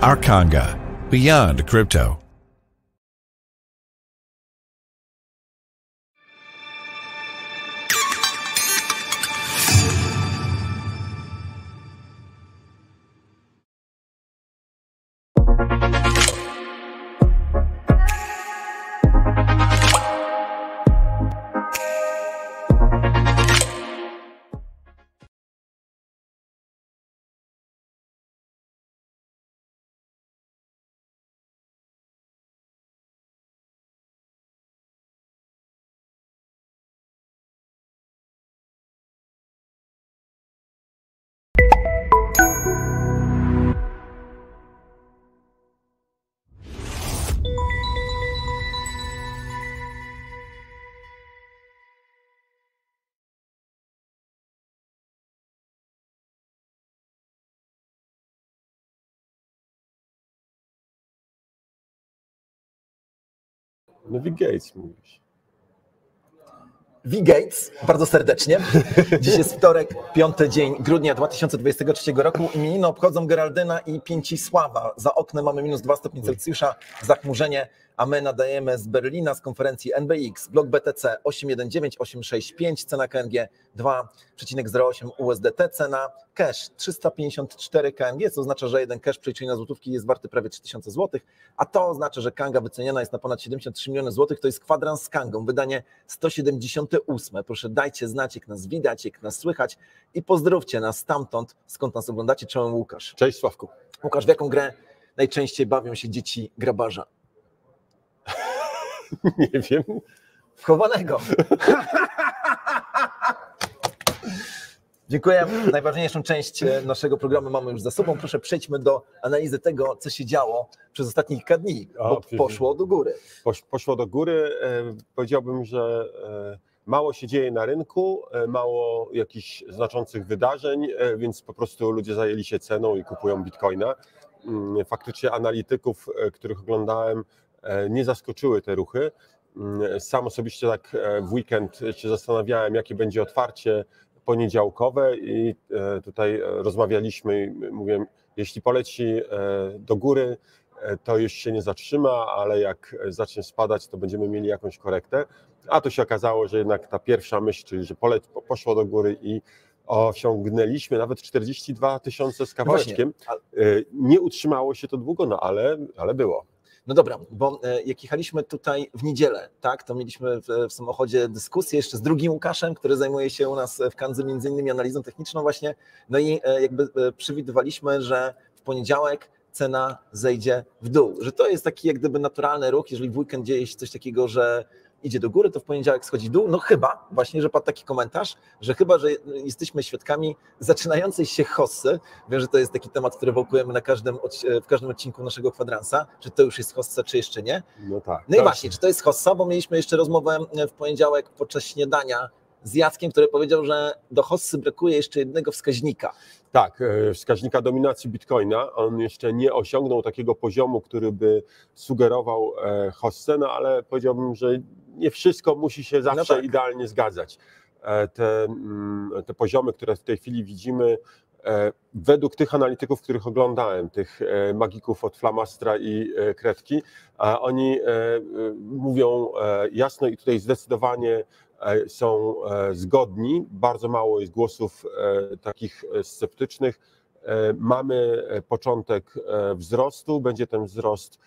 Arkanga, beyond crypto. No V-Gates mówisz. V-Gates, bardzo serdecznie. Dziś jest wtorek, 5 dzień grudnia 2023 roku. Imieniny obchodzą Geraldyna i Pięcisława. Za oknem mamy -2 stopnie Celsjusza, zachmurzenie, a my nadajemy z Berlina, z konferencji NBX, blok BTC 819865, cena KNG 2,08 USDT, cena cash 354 KNG, co oznacza, że jeden cash przeliczony na złotówki jest warty prawie 3000 zł, a to oznacza, że Kanga wyceniana jest na ponad 73 miliony złotych. To jest kwadrans z Kangą, wydanie 178. Proszę dajcie znać, jak nas widać, jak nas słychać i pozdrówcie nas stamtąd, skąd nas oglądacie. Czołem Łukasz. Cześć Sławku. Łukasz, w jaką grę najczęściej bawią się dzieci grabarza? Nie wiem. Wchowanego. Dziękuję. Najważniejszą część naszego programu mamy już za sobą. Proszę, przejdźmy do analizy tego, co się działo przez ostatnie kilka dni, bo poszło do góry. Poszło do góry. Powiedziałbym, że mało się dzieje na rynku, mało jakichś znaczących wydarzeń, więc po prostu ludzie zajęli się ceną i kupują bitcoina. Faktycznie analityków, których oglądałem, nie zaskoczyły te ruchy. Sam osobiście tak w weekend się zastanawiałem, jakie będzie otwarcie poniedziałkowe i tutaj rozmawialiśmy i mówiłem, jeśli poleci do góry, to już się nie zatrzyma, ale jak zacznie spadać, to będziemy mieli jakąś korektę. A to się okazało, że jednak ta pierwsza myśl, czyli że poszło do góry i osiągnęliśmy nawet 42 000 z kawałeczkiem. Nie utrzymało się to długo, no ale było. No dobra, bo jak jechaliśmy tutaj w niedzielę, tak, to mieliśmy w samochodzie dyskusję jeszcze z drugim Łukaszem, który zajmuje się u nas w Kandze między innymi analizą techniczną właśnie, no i jakby przewidywaliśmy, że w poniedziałek cena zejdzie w dół, że to jest taki jak gdyby naturalny ruch, jeżeli w weekend dzieje się coś takiego, że idzie do góry, to w poniedziałek schodzi w dół. No chyba, właśnie, że padł taki komentarz, że chyba, że jesteśmy świadkami zaczynającej się hossy. Wiem, że to jest taki temat, który wałkujemy w każdym odcinku naszego kwadransa. Czy to już jest hossa, czy jeszcze nie? No tak. No i właśnie, czy to jest hossa, bo mieliśmy jeszcze rozmowę w poniedziałek podczas śniadania z Jackiem, który powiedział, że do hossy brakuje jeszcze jednego wskaźnika. Tak, wskaźnika dominacji bitcoina. On jeszcze nie osiągnął takiego poziomu, który by sugerował hossę, no ale powiedziałbym, że nie wszystko musi się zawsze idealnie zgadzać. Te poziomy, które w tej chwili widzimy, według tych analityków, których oglądałem, tych magików od Flamastra i Kredki, oni mówią jasno i tutaj zdecydowanie są zgodni. Bardzo mało jest głosów takich sceptycznych. Mamy początek wzrostu, będzie ten wzrost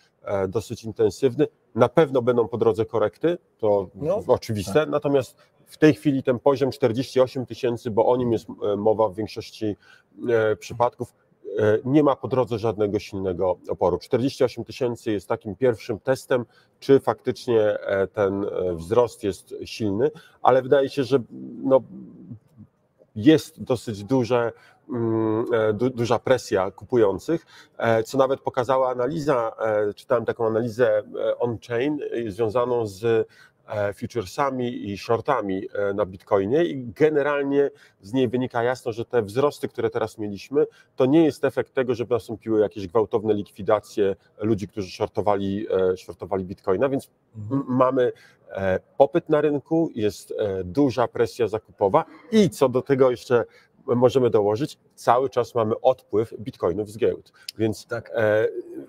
dosyć intensywny. Na pewno będą po drodze korekty, to oczywiste, tak. Natomiast w tej chwili ten poziom 48 000, bo o nim jest mowa w większości przypadków, nie ma po drodze żadnego silnego oporu. 48 000 jest takim pierwszym testem, czy faktycznie ten wzrost jest silny, ale wydaje się, że jest dosyć duża presja kupujących, co nawet pokazała analiza, czytałem taką analizę on-chain związaną z futuresami i shortami na Bitcoinie i generalnie z niej wynika jasno, że te wzrosty, które teraz mieliśmy, to nie jest efekt tego, żeby nastąpiły jakieś gwałtowne likwidacje ludzi, którzy shortowali Bitcoina, więc mamy popyt na rynku, jest duża presja zakupowa i co do tego jeszcze możemy dołożyć, cały czas mamy odpływ bitcoinów z giełd. Więc Tak.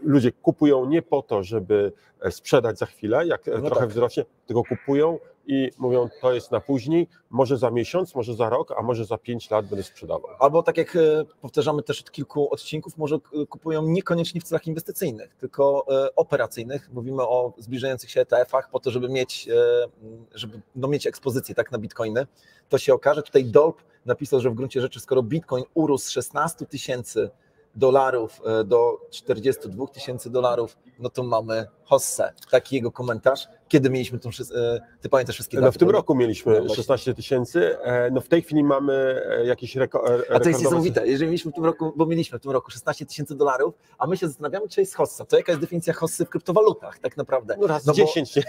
ludzie kupują nie po to, żeby sprzedać za chwilę, jak trochę wzrośnie, tylko kupują i mówią, to jest na później, może za miesiąc, może za rok, a może za 5 lat będę sprzedawał. Albo tak jak powtarzamy też od kilku odcinków, może kupują niekoniecznie w celach inwestycyjnych, tylko operacyjnych. Mówimy o zbliżających się ETF-ach po to, żeby mieć ekspozycję tak na bitcoiny. To się okaże. Tutaj Dolp napisał, że w gruncie rzeczy, skoro bitcoin urósł z $16,000 do $42,000, no to mamy hossę. Taki jego komentarz. Kiedy mieliśmy tą, ty pamiętasz wszystkie daty? No w tym roku mieliśmy 16 000, no w tej chwili mamy jakieś rekordowe... A to jest niesamowite, jeżeli mieliśmy w tym roku, bo mieliśmy w tym roku $16,000, a my się zastanawiamy, czy jest hossa. To jaka jest definicja hossy w kryptowalutach tak naprawdę? No raz 10.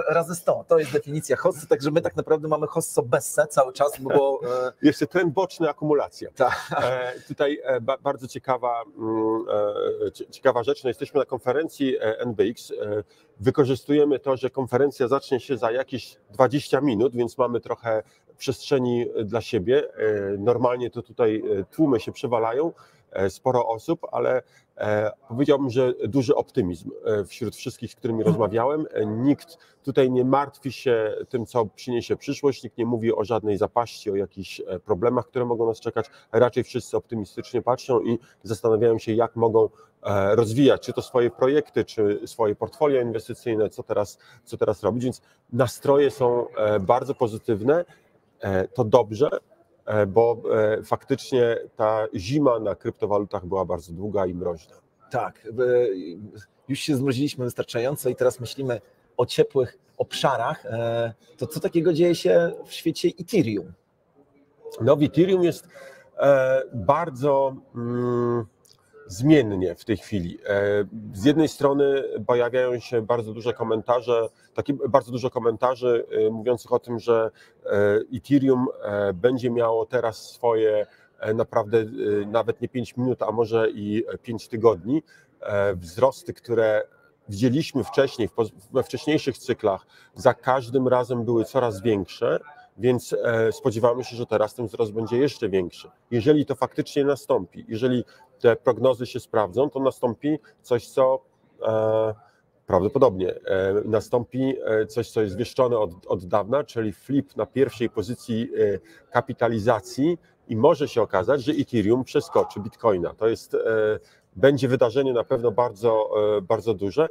Razy 100, to jest definicja hossy, także my tak naprawdę mamy hosso besse cały czas, bo... Jeszcze trend boczny, akumulacja. Tak. Tutaj bardzo ciekawa rzecz, no jesteśmy na konferencji NBX, wykorzystujemy to, że konferencja zacznie się za jakieś 20 minut, więc mamy trochę przestrzeni dla siebie. Normalnie to tutaj tłumy się przewalają, sporo osób, ale powiedziałbym, że duży optymizm wśród wszystkich, z którymi rozmawiałem. Nikt tutaj nie martwi się tym, co przyniesie przyszłość, nikt nie mówi o żadnej zapaści, o jakichś problemach, które mogą nas czekać. Raczej wszyscy optymistycznie patrzą i zastanawiają się, jak mogą rozwijać, czy to swoje projekty, czy swoje portfolio inwestycyjne, co teraz robić, więc nastroje są bardzo pozytywne, to dobrze, bo faktycznie ta zima na kryptowalutach była bardzo długa i mroźna. Tak, już się zmroziliśmy wystarczająco i teraz myślimy o ciepłych obszarach. To co takiego dzieje się w świecie Ethereum? No w Ethereum jest bardzo zmiennie w tej chwili. Z jednej strony pojawiają się bardzo dużo komentarzy mówiących o tym, że Ethereum będzie miało teraz swoje naprawdę nawet nie 5 minut, a może i 5 tygodni. Wzrosty, które widzieliśmy wcześniej, we wcześniejszych cyklach, za każdym razem były coraz większe, więc spodziewamy się, że teraz ten wzrost będzie jeszcze większy. Jeżeli to faktycznie nastąpi, jeżeli te prognozy się sprawdzą, to nastąpi coś, co prawdopodobnie nastąpi coś, co jest wieszczone od dawna, czyli flip na pierwszej pozycji kapitalizacji i może się okazać, że Ethereum przeskoczy Bitcoina. To jest, będzie wydarzenie na pewno bardzo, bardzo duże.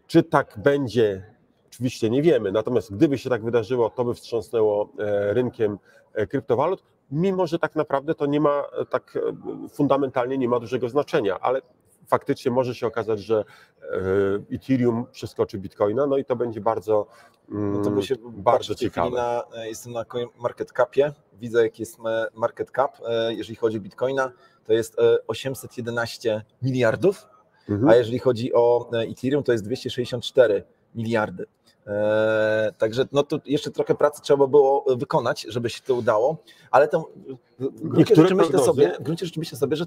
Czy tak będzie? Oczywiście nie wiemy, natomiast gdyby się tak wydarzyło, to by wstrząsnęło rynkiem kryptowalut, mimo że tak naprawdę to nie ma, tak fundamentalnie nie ma dużego znaczenia, ale faktycznie może się okazać, że Ethereum przeskoczy Bitcoina, no i to będzie bardzo, to by się bardzo ciekawe. Jestem na MarketCapie, widzę jaki jest market cap, jeżeli chodzi o Bitcoina, to jest 811 miliardów, a jeżeli chodzi o Ethereum, to jest 264 miliardy. Także no to jeszcze trochę pracy trzeba było wykonać, żeby się to udało, ale to w gruncie rzeczy myślę sobie, że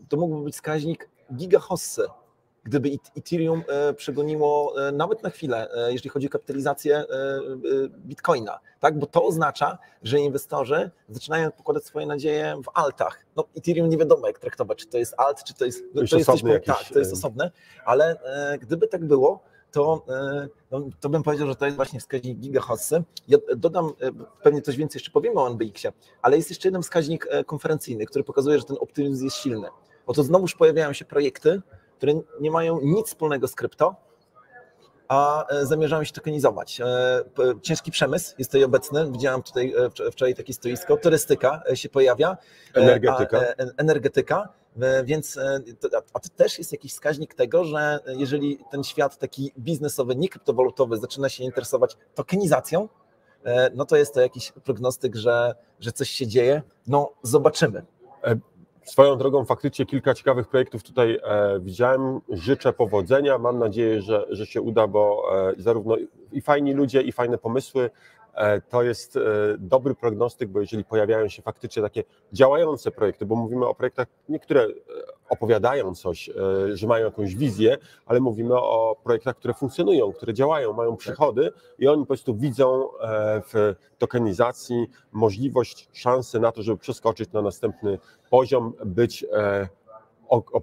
to mógłby być wskaźnik gigahossy, gdyby Ethereum przegoniło nawet na chwilę, jeśli chodzi o kapitalizację Bitcoina, tak? Bo to oznacza, że inwestorzy zaczynają pokładać swoje nadzieje w altach. No Ethereum nie wiadomo jak traktować, czy to jest alt, czy to jest to jest osobne, ale gdyby tak było, to bym powiedział, że to jest właśnie wskaźnik gigahossy. Ja dodam, pewnie coś więcej jeszcze powiemy o NBX-ie, ale jest jeszcze jeden wskaźnik konferencyjny, który pokazuje, że ten optymizm jest silny. Oto znowuż pojawiają się projekty, które nie mają nic wspólnego z krypto, a zamierzają się tokenizować. Ciężki przemysł jest tutaj obecny, widziałem tutaj wczoraj takie stoisko, turystyka się pojawia, energetyka, więc to też jest jakiś wskaźnik tego, że jeżeli ten świat taki biznesowy, nie kryptowalutowy zaczyna się interesować tokenizacją, no to jest to jakiś prognostyk, że coś się dzieje, no zobaczymy. Swoją drogą faktycznie kilka ciekawych projektów tutaj widziałem, życzę powodzenia, mam nadzieję, że się uda, bo zarówno i fajni ludzie, i fajne pomysły, to jest dobry prognostyk, bo jeżeli pojawiają się faktycznie takie działające projekty, bo mówimy o projektach, niektóre opowiadają coś, że mają jakąś wizję, ale mówimy o projektach, które funkcjonują, które działają, mają przychody i oni po prostu widzą w tokenizacji możliwość, szansę na to, żeby przeskoczyć na następny poziom, być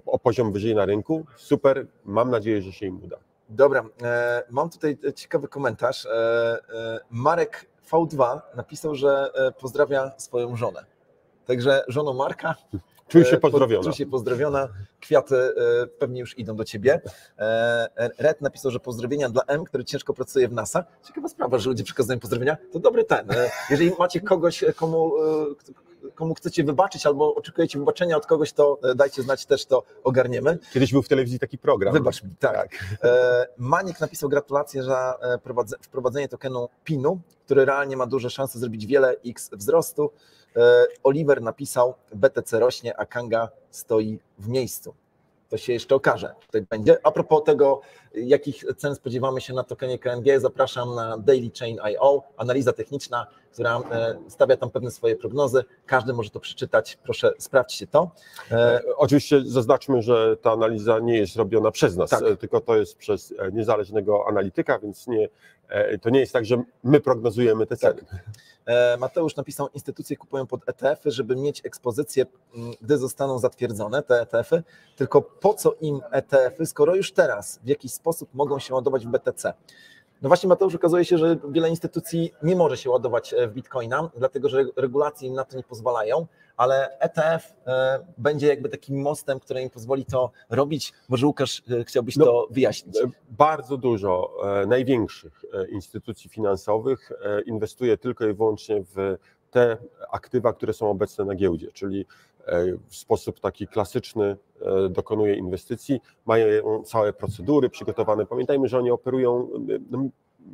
o poziom wyżej na rynku. Super, mam nadzieję, że się im uda. Dobra, mam tutaj ciekawy komentarz. Marek V2 napisał, że pozdrawia swoją żonę. Także żono Marka, Czuj się pozdrowiona. Czuj się pozdrowiona. Kwiaty pewnie już idą do ciebie. Red napisał, że pozdrowienia dla M, który ciężko pracuje w NASA. Ciekawa sprawa, że ludzie przekazują pozdrowienia. To dobry ten. Jeżeli macie kogoś, komu chcecie wybaczyć albo oczekujecie wybaczenia od kogoś, to dajcie znać, też to ogarniemy. Kiedyś był w telewizji taki program. Wybacz mi, tak. Manik napisał gratulacje za wprowadzenie tokenu PIN-u, który realnie ma duże szanse zrobić wiele X wzrostu. Oliver napisał, BTC rośnie, a Kanga stoi w miejscu. To się jeszcze okaże, tutaj będzie. A propos tego, jakich cen spodziewamy się na tokenie KNG, zapraszam na dailychain.io, analiza techniczna, która stawia tam pewne swoje prognozy. Każdy może to przeczytać, proszę sprawdźcie to. Oczywiście zaznaczmy, że ta analiza nie jest robiona przez nas, tak, tylko to jest przez niezależnego analityka, więc to nie jest tak, że my prognozujemy te ceny. Tak. Mateusz napisał, instytucje kupują pod ETF-y, żeby mieć ekspozycję, gdy zostaną zatwierdzone te ETF-y, tylko po co im ETF-y, skoro już teraz w jakiś sposób mogą się ładować w BTC? No właśnie, Mateusz, okazuje się, że wiele instytucji nie może się ładować w Bitcoina, dlatego że regulacje im na to nie pozwalają, ale ETF będzie jakby takim mostem, który im pozwoli to robić. Może Łukasz, chciałbyś to wyjaśnić? Bardzo dużo największych instytucji finansowych inwestuje tylko i wyłącznie w te aktywa, które są obecne na giełdzie, czyli w sposób taki klasyczny dokonuje inwestycji, mają całe procedury przygotowane. Pamiętajmy, że oni operują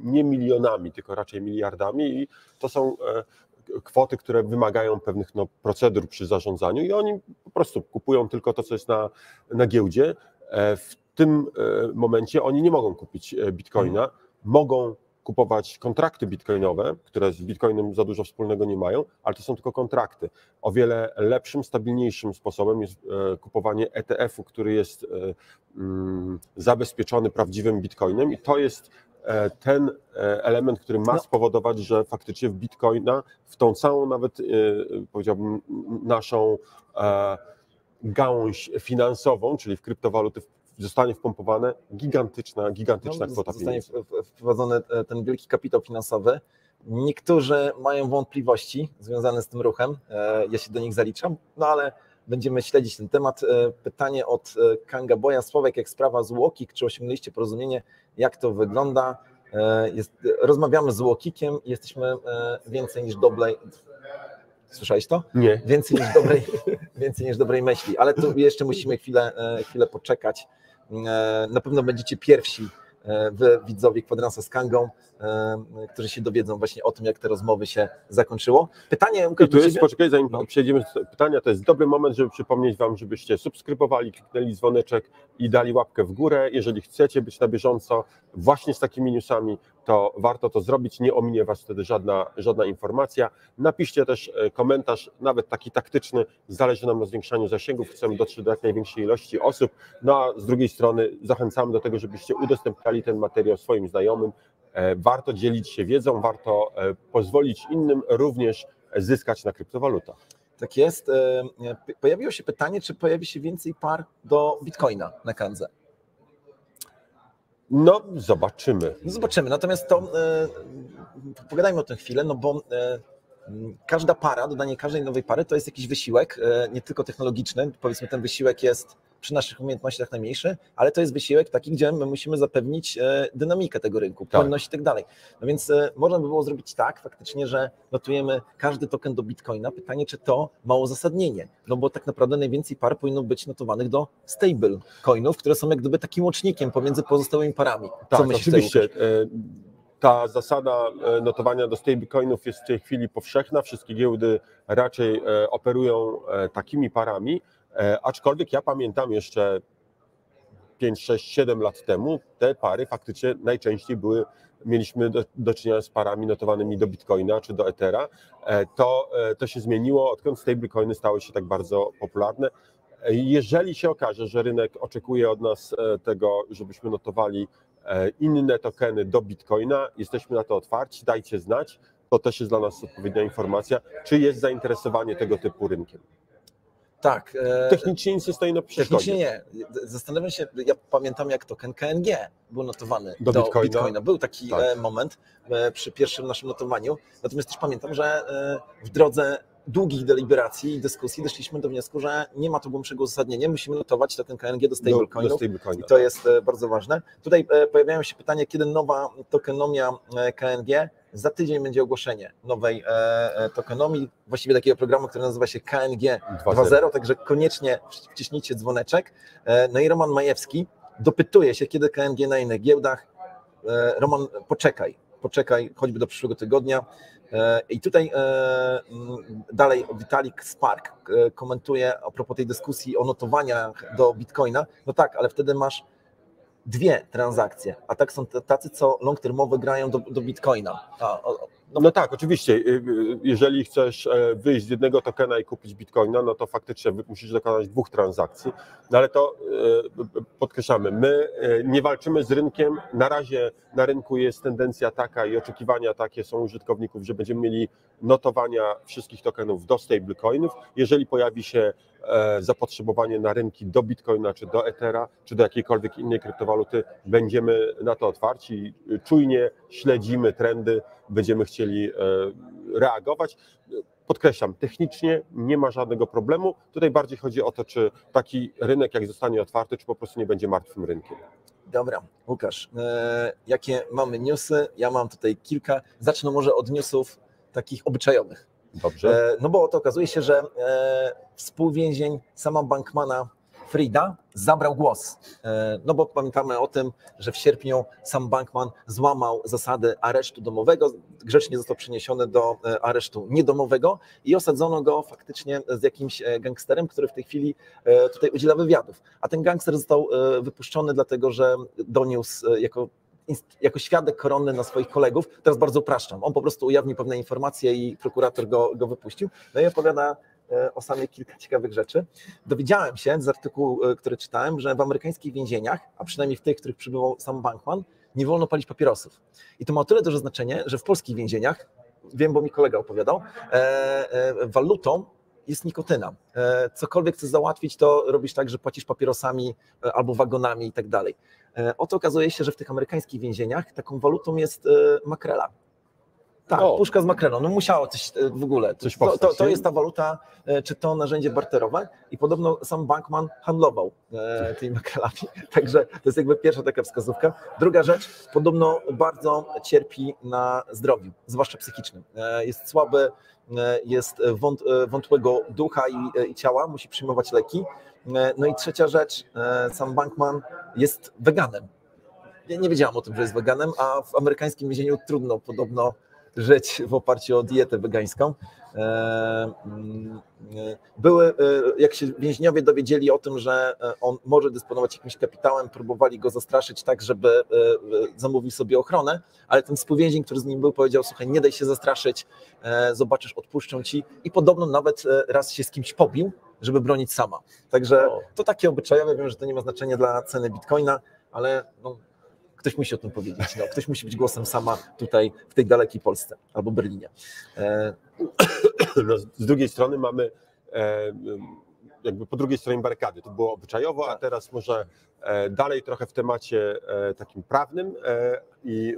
nie milionami, tylko raczej miliardami i to są kwoty, które wymagają pewnych procedur przy zarządzaniu i oni po prostu kupują tylko to, co jest na giełdzie. W tym momencie oni nie mogą kupić Bitcoina, mogą kupować kontrakty bitcoinowe, które z Bitcoinem za dużo wspólnego nie mają, ale to są tylko kontrakty. O wiele lepszym, stabilniejszym sposobem jest kupowanie ETF-u, który jest zabezpieczony prawdziwym Bitcoinem i to jest ten element, który ma spowodować, że faktycznie w Bitcoina, w tą całą nawet powiedziałbym naszą gałąź finansową, czyli w kryptowaluty zostanie wpompowane gigantyczna kwota zostanie pieniędzy. wprowadzony ten wielki kapitał finansowy. Niektórzy mają wątpliwości związane z tym ruchem, ja się do nich zaliczam, no ale będziemy śledzić ten temat. Pytanie od Kanga Boya. Sławek, jak sprawa z Łokik, czy osiągnęliście porozumienie, jak to wygląda? Rozmawiamy z Łokikiem i jesteśmy więcej niż dobrej... Słyszałeś to? Nie. Więcej niż dobrej myśli, ale tu jeszcze musimy chwilę poczekać. Na pewno będziecie pierwsi wy, widzowie Kwadransa z Kangą, którzy się dowiedzą właśnie o tym, jak te rozmowy się zakończyło. Pytanie, Łukasz, do ciebie... Poczekaj, zanim przejdziemy do pytania, to jest dobry moment, żeby przypomnieć Wam, żebyście subskrybowali, kliknęli dzwoneczek i dali łapkę w górę. Jeżeli chcecie być na bieżąco właśnie z takimi newsami, to warto to zrobić, nie ominie Was wtedy żadna informacja. Napiszcie też komentarz, nawet taki taktyczny, zależy nam na zwiększaniu zasięgów, chcemy dotrzeć do jak największej ilości osób, no a z drugiej strony zachęcamy do tego, żebyście udostępniali ten materiał swoim znajomym. Warto dzielić się wiedzą, warto pozwolić innym również zyskać na kryptowalutach. Tak jest. Pojawiło się pytanie, czy pojawi się więcej par do Bitcoina na Kandze? No, zobaczymy. Natomiast to pogadajmy o tym chwilę, no bo każda para, dodanie każdej nowej pary to jest jakiś wysiłek, nie tylko technologiczny, powiedzmy ten wysiłek jest przy naszych umiejętnościach najmniejszy, ale to jest wysiłek taki, gdzie my musimy zapewnić dynamikę tego rynku, płynność i tak dalej. No więc można by było zrobić tak faktycznie, że notujemy każdy token do Bitcoina. Pytanie, czy to ma uzasadnienie, no bo tak naprawdę najwięcej par powinno być notowanych do stable coinów, które są jak gdyby takim łącznikiem pomiędzy pozostałymi parami. Tak, oczywiście. Ta zasada notowania do stablecoinów jest w tej chwili powszechna. Wszystkie giełdy raczej operują takimi parami, aczkolwiek ja pamiętam jeszcze 5, 6, 7 lat temu te pary faktycznie najczęściej mieliśmy do czynienia z parami notowanymi do Bitcoina czy do Ethera. To się zmieniło, odkąd stablecoiny stały się tak bardzo popularne. Jeżeli się okaże, że rynek oczekuje od nas tego, żebyśmy notowali inne tokeny do Bitcoina, jesteśmy na to otwarci, dajcie znać. To też jest dla nas odpowiednia informacja, czy jest zainteresowanie tego typu rynkiem. Tak. Technicznie nic nie stoi na przeszkodzie. Technicznie nie. Zastanawiam się, ja pamiętam jak token KNG był notowany do Bitcoina. Był taki moment przy pierwszym naszym notowaniu. Natomiast też pamiętam, że w drodze długich deliberacji i dyskusji doszliśmy do wniosku, że nie ma tu głębszego uzasadnienia. Musimy notować token KNG do stablecoinów. I to jest bardzo ważne. Tutaj pojawiają się pytania, kiedy nowa tokenomia KNG. Za tydzień będzie ogłoszenie nowej tokenomii, właściwie takiego programu, który nazywa się KNG 2.0, także koniecznie wciśnijcie dzwoneczek. No i Roman Majewski dopytuje się, kiedy KNG na innych giełdach. Roman, poczekaj choćby do przyszłego tygodnia. I tutaj dalej Vitalik Spark komentuje a propos tej dyskusji o notowaniach do Bitcoina. No tak, ale wtedy masz dwie transakcje, a tak są tacy, co long-termowo grają do Bitcoina. No tak, oczywiście. Jeżeli chcesz wyjść z jednego tokena i kupić Bitcoina, no to faktycznie musisz dokonać dwóch transakcji, no ale to podkreślamy, my nie walczymy z rynkiem. Na razie na rynku jest tendencja taka i oczekiwania takie są użytkowników, że będziemy mieli notowania wszystkich tokenów do stablecoinów. Jeżeli pojawi się zapotrzebowanie na rynki do Bitcoina, czy do Ethera, czy do jakiejkolwiek innej kryptowaluty, będziemy na to otwarci, czujnie śledzimy trendy, będziemy chcieli reagować. Podkreślam, technicznie nie ma żadnego problemu. Tutaj bardziej chodzi o to, czy taki rynek, jak zostanie otwarty, czy po prostu nie będzie martwym rynkiem. Dobra, Łukasz, jakie mamy newsy? Ja mam tutaj kilka. Zacznę może od newsów takich obyczajowych. Dobrze. No bo to okazuje się, że współwięzień Sama Bankmana-Frieda zabrał głos. No bo pamiętamy o tym, że w sierpniu Sam Bankman złamał zasady aresztu domowego, grzecznie został przeniesiony do aresztu niedomowego i osadzono go faktycznie z jakimś gangsterem, który w tej chwili tutaj udziela wywiadów. A ten gangster został wypuszczony dlatego, że doniósł jako świadek koronny na swoich kolegów. Teraz bardzo upraszczam. On po prostu ujawnił pewne informacje i prokurator go wypuścił. No i opowiada o Samie kilka ciekawych rzeczy. Dowiedziałem się z artykułu, który czytałem, że w amerykańskich więzieniach, a przynajmniej w tych, w których przebywał Sam Bankman, nie wolno palić papierosów. I to ma o tyle duże znaczenie, że w polskich więzieniach, wiem, bo mi kolega opowiadał, walutą jest nikotyna. Cokolwiek chcesz załatwić, to robisz tak, że płacisz papierosami albo wagonami i tak dalej. Oto okazuje się, że w tych amerykańskich więzieniach taką walutą jest makrela. Tak, puszka z makrelą. No musiało coś w ogóle. To jest ta waluta, czy to narzędzie barterowe i podobno Sam Bankman handlował tymi makrelami. Także to jest jakby pierwsza taka wskazówka. Druga rzecz, podobno bardzo cierpi na zdrowiu, zwłaszcza psychicznym. Jest słaby, jest wątłego ducha i ciała, musi przyjmować leki. No i trzecia rzecz, Sam Bankman jest weganem. Ja nie wiedziałam o tym, że jest weganem, a w amerykańskim więzieniu trudno podobno żyć w oparciu o dietę wegańską. Jak się więźniowie dowiedzieli o tym, że on może dysponować jakimś kapitałem, próbowali go zastraszyć tak, żeby zamówił sobie ochronę, ale ten współwięzień, który z nim był, powiedział: słuchaj, nie daj się zastraszyć, zobaczysz, odpuszczą ci, i podobno nawet raz się z kimś pobił, żeby bronić Sama. Także to takie obyczajowe, wiem, że to nie ma znaczenia dla ceny Bitcoina, ale no, ktoś musi o tym powiedzieć. No, ktoś musi być głosem Sama tutaj w tej dalekiej Polsce albo Berlinie. No, z drugiej strony mamy jakby po drugiej stronie barykady. To było obyczajowo, a teraz może dalej trochę w temacie takim prawnym i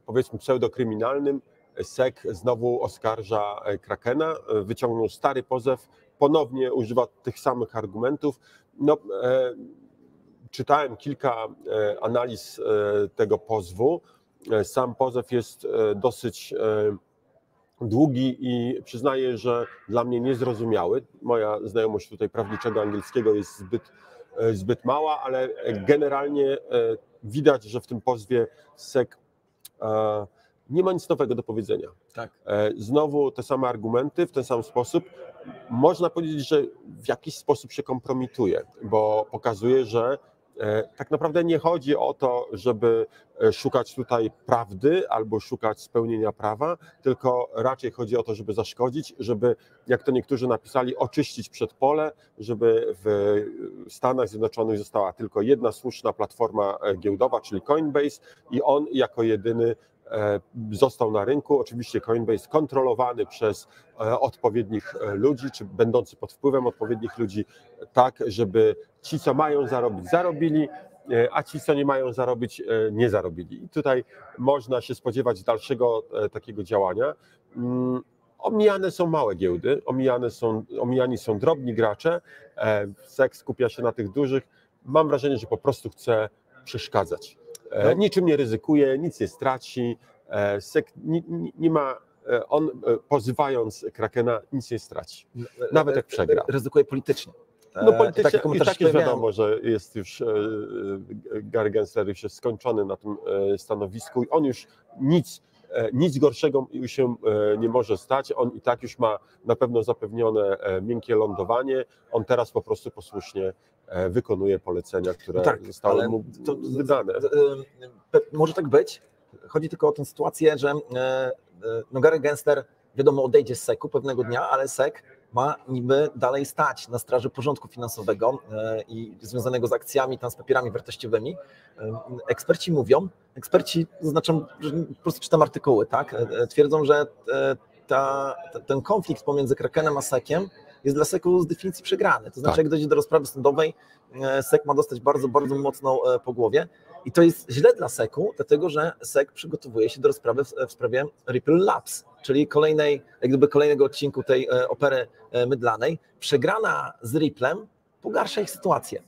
powiedzmy pseudokryminalnym. SEC znowu oskarża Krakena, wyciągnął stary pozew, ponownie używa tych samych argumentów. No, czytałem kilka analiz tego pozwu. Sam pozew jest dosyć długi i przyznaję, że dla mnie niezrozumiały. Moja znajomość tutaj prawniczego angielskiego jest zbyt mała, ale generalnie widać, że w tym pozwie SEC nie ma nic nowego do powiedzenia. Tak. Znowu te same argumenty w ten sam sposób. Można powiedzieć, że w jakiś sposób się kompromituje, bo pokazuje, że Tak naprawdę nie chodzi o to, żeby szukać tutaj prawdy albo szukać spełnienia prawa, tylko raczej chodzi o to, żeby zaszkodzić, żeby, jak to niektórzy napisali, oczyścić przedpole, żeby w Stanach Zjednoczonych została tylko jedna słuszna platforma giełdowa, czyli Coinbase, i on jako jedyny został na rynku. Oczywiście Coinbase kontrolowany przez odpowiednich ludzi, czy będący pod wpływem odpowiednich ludzi, tak żeby ci, co mają zarobić, zarobili, a ci, co nie mają zarobić, nie zarobili. I tutaj można się spodziewać dalszego takiego działania. Omijane są małe giełdy, omijani są drobni gracze, SEC skupia się na tych dużych. Mam wrażenie, że po prostu chce przeszkadzać. Niczym nie ryzykuje, nic nie straci. SEC nie ma, on pozywając Krakena nic nie straci, nawet jak przegra. Ryzykuje politycznie. No politycznie i tak już wiadomo, że jest już Gary Gensler już jest skończony na tym stanowisku i on już nic gorszego się nie może stać. On i tak już ma na pewno zapewnione miękkie lądowanie. On teraz po prostu posłusznie wykonuje polecenia, które zostały mu wydane. Może tak być. Chodzi tylko o tę sytuację, że Gary Gensler, wiadomo, odejdzie z SEC-u pewnego dnia, ale SEC ma niby dalej stać na straży porządku finansowego i związanego z akcjami, tam z papierami wartościowymi. Eksperci zaznaczam, że po prostu czytam artykuły, tak? Twierdzą, że ten konflikt pomiędzy Krakenem a SEC-iem jest dla SEC-u z definicji przegrany. To znaczy, jak dojdzie do rozprawy sądowej, SEC ma dostać bardzo, bardzo mocno po głowie. I to jest źle dla SEC-u, dlatego że SEC przygotowuje się do rozprawy w sprawie Ripple Labs, czyli kolejnego odcinku tej opery mydlanej. Przegrana z Ripplem pogarsza ich sytuację.